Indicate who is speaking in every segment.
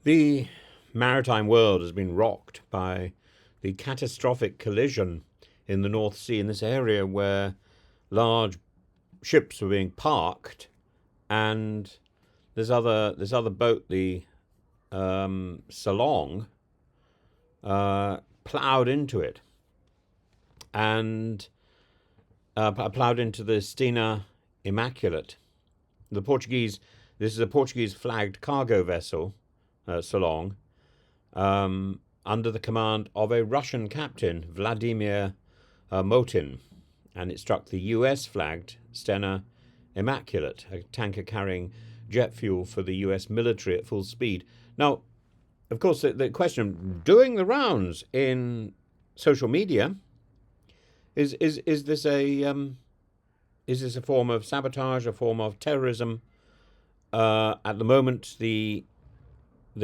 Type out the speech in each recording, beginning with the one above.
Speaker 1: The maritime world has been rocked by the catastrophic collision in the North Sea, in this area where large ships were being parked, and this other boat, the SOLONG, ploughed into it, and ploughed into the Stena Immaculate. This is a Portuguese flagged cargo vessel, SOLONG, under the command of a Russian captain, Vladimir Motin, and it struck the US flagged Stena Immaculate, a tanker carrying jet fuel for the US military at full speed. Now, of course, the question doing the rounds in social media is this a form of sabotage, a form of terrorism? At the moment, the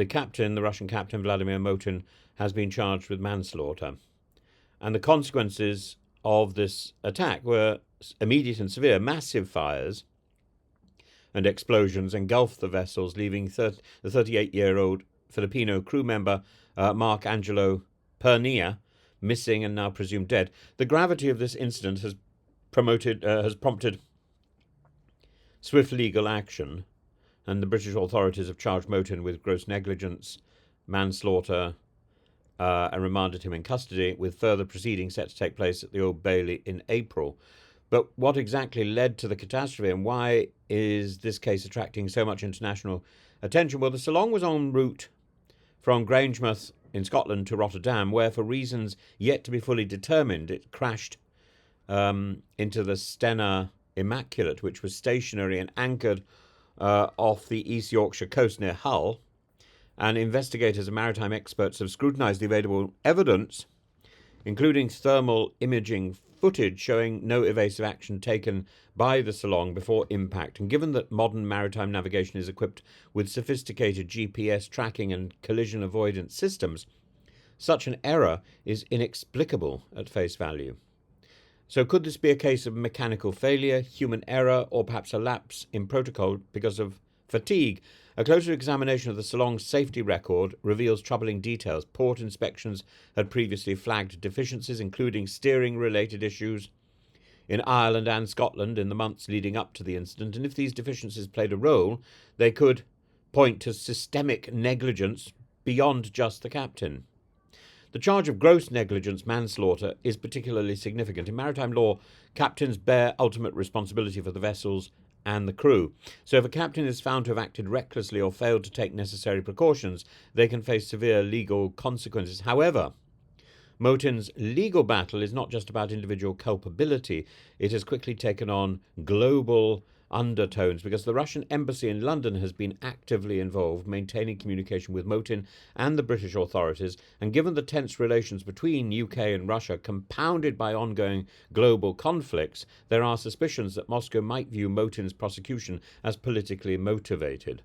Speaker 1: captain, the Russian captain Vladimir Motin, has been charged with manslaughter, and the consequences of this attack were immediate and severe. Massive fires and explosions engulfed the vessels, leaving the 38-year-old Filipino crew member Mark Angelo Pernia missing and now presumed dead. The gravity of this incident has prompted swift legal action, and the British authorities have charged Motin with gross negligence, manslaughter, and remanded him in custody, with further proceedings set to take place at the Old Bailey in April. But what exactly led to the catastrophe, and why is this case attracting so much international attention? Well, the SOLONG was en route from Grangemouth in Scotland to Rotterdam, where, for reasons yet to be fully determined, it crashed into the Stena Immaculate, which was stationary and anchored off the East Yorkshire coast near Hull. And investigators and maritime experts have scrutinised the available evidence, including thermal imaging footage showing no evasive action taken by the SOLONG before impact. And given that modern maritime navigation is equipped with sophisticated GPS tracking and collision avoidance systems, such an error is inexplicable at face value. So could this be a case of mechanical failure, human error, or perhaps a lapse in protocol because of fatigue? A closer examination of the SOLONG's safety record reveals troubling details. Port inspections had previously flagged deficiencies, including steering-related issues in Ireland and Scotland in the months leading up to the incident. And if these deficiencies played a role, they could point to systemic negligence beyond just the captain. The charge of gross negligence, manslaughter, is particularly significant. In maritime law, captains bear ultimate responsibility for the vessels and the crew. So if a captain is found to have acted recklessly or failed to take necessary precautions, they can face severe legal consequences. However, Motin's legal battle is not just about individual culpability. It has quickly taken on global undertones, because the Russian embassy in London has been actively involved, maintaining communication with Motin and the British authorities. And given the tense relations between UK and Russia, compounded by ongoing global conflicts, there are suspicions that Moscow might view Motin's prosecution as politically motivated.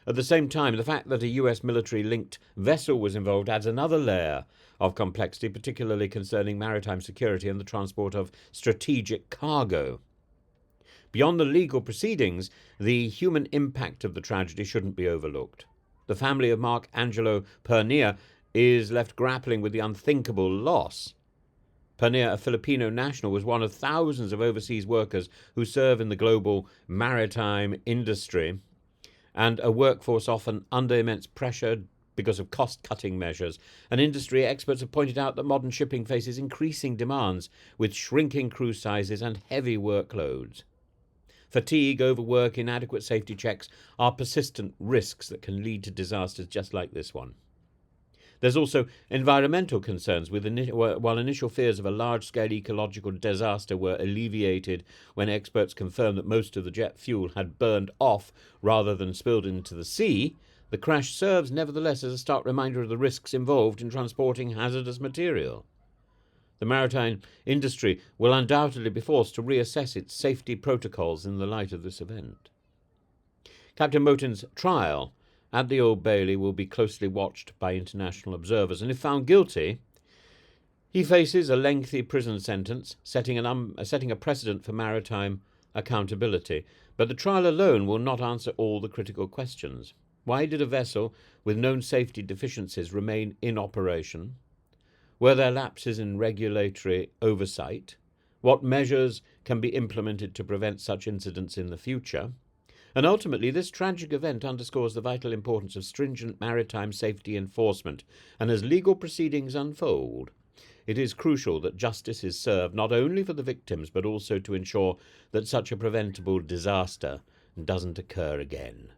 Speaker 1: At the same time, the fact that a US military-linked vessel was involved adds another layer of complexity, particularly concerning maritime security and the transport of strategic cargo. Beyond the legal proceedings, the human impact of the tragedy shouldn't be overlooked. The family of Mark Angelo Pernia is left grappling with the unthinkable loss. Pernia, a Filipino national, was one of thousands of overseas workers who serve in the global maritime industry, and a workforce often under immense pressure because of cost-cutting measures. And industry experts have pointed out that modern shipping faces increasing demands, with shrinking crew sizes and heavy workloads. Fatigue, overwork, inadequate safety checks are persistent risks that can lead to disasters just like this one. There's also environmental concerns, while initial fears of a large-scale ecological disaster were alleviated when experts confirmed that most of the jet fuel had burned off rather than spilled into the sea. The crash serves, nevertheless, as a stark reminder of the risks involved in transporting hazardous material. The maritime industry will undoubtedly be forced to reassess its safety protocols in the light of this event. Captain Motin's trial at the Old Bailey will be closely watched by international observers, and if found guilty, he faces a lengthy prison sentence, setting a precedent for maritime accountability. But the trial alone will not answer all the critical questions. Why did a vessel with known safety deficiencies remain in operation? Were there lapses in regulatory oversight? What measures can be implemented to prevent such incidents in the future? And ultimately, this tragic event underscores the vital importance of stringent maritime safety enforcement, and as legal proceedings unfold, it is crucial that justice is served not only for the victims but also to ensure that such a preventable disaster doesn't occur again.